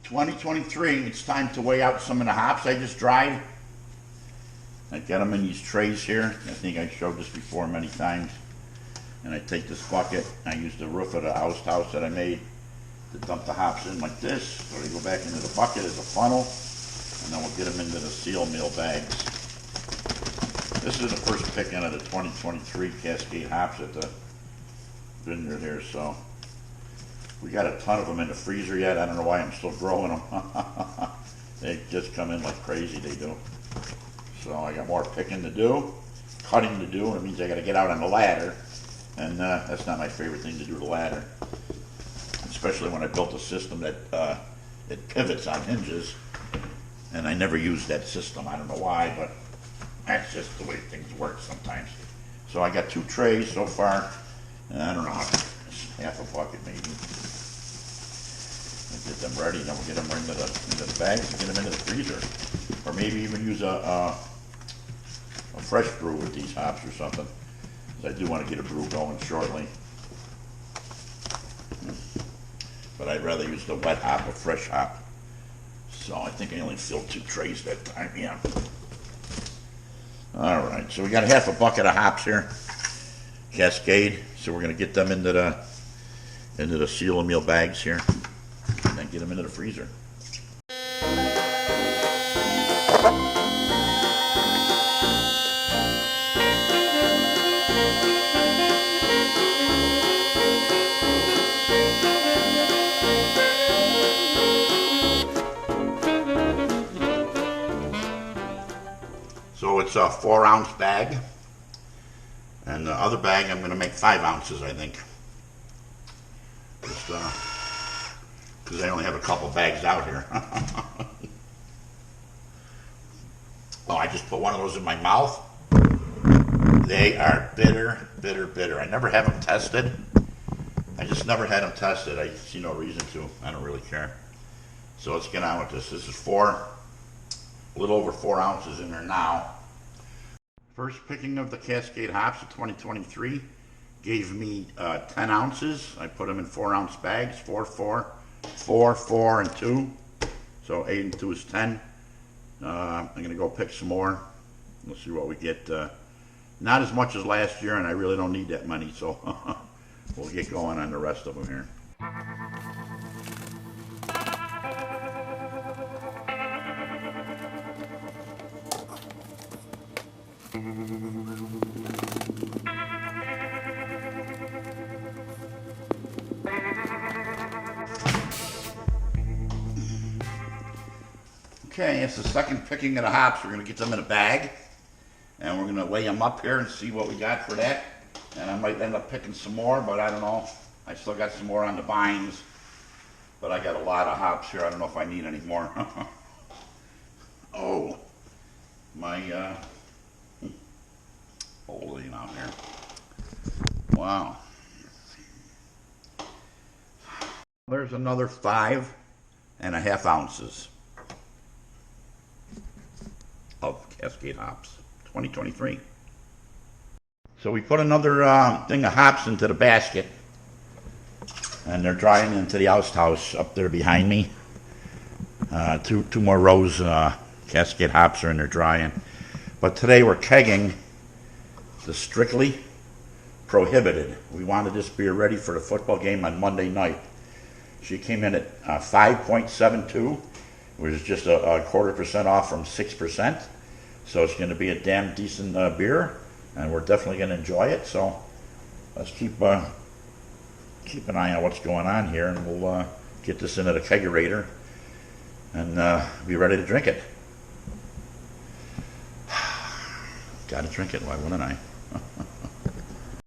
2023, it's time to weigh out some of the hops I just dried. I get them in these trays here. I think I showed this before many times. And I take this bucket, I use the roof of the house that I made to dump the hops in like this. So they go back into the bucket as a funnel, and then we'll get them into the seal meal bags. This is the first picking of the 2023 Cascade Hops at the vineyard here, so we got a ton of them in the freezer yet. I don't know why I'm still growing them. They just come in like crazy, they do. So I got more picking to do, cutting to do. It means I got to get out on the ladder, and that's not my favorite thing to do, the ladder. Especially when I built a system that it pivots on hinges, and I never used that system. I don't know why, but that's just the way things work sometimes. So I got 2 trays so far, and I don't know, half a bucket maybe. Get them ready, then we'll get them into the bags and get them into the freezer. Or maybe even use a fresh brew with these hops or something, because I do want to get a brew going shortly. But I'd rather use the wet hop or fresh hop. So I think I only filled 2 trays that time, yeah. All right, so we got half a bucket of hops here, Cascade. So we're going to get them into the seal meal bags here, and then get them into the freezer. So it's a 4-ounce bag, and the other bag I'm going to make 5 ounces, I think. Just because I only have a couple bags out here. Oh, I just put one of those in my mouth. They are bitter, bitter, bitter. I never have them tested. I just never had them tested. I see no reason to. I don't really care. So let's get on with this. This is a little over 4 ounces in there now. First picking of the Cascade Hops of 2023 gave me 10 ounces. I put them in 4-ounce bags, 4, 4, 4, 4, and 2. So 8 and 2 is 10. I'm going to go pick some more. We'll see what we get. Not as much as last year, and I really don't need that many, so we'll get going on the rest of them here. Okay, it's the second picking of the hops. We're going to get them in a bag, and we're going to weigh them up here and see what we got for that. And I might end up picking some more, but I don't know. I still got some more on the vines, but I got a lot of hops here. I don't know if I need any more. Oh, my holding out here. Wow. There's another 5.5 ounces of Cascade Hops 2023. So we put another thing of hops into the basket, and they're drying into the house up there behind me. Two more rows Cascade Hops are in there drying. But today we're kegging the Strictly Prohibited. We wanted this beer ready for the football game on Monday night. She came in at 5.72. Which is just a 0.25% off from 6%. So it's going to be a damn decent beer, and we're definitely going to enjoy it. So let's keep an eye on what's going on here, and we'll get this into the kegerator and be ready to drink it. Got to drink it, why wouldn't I?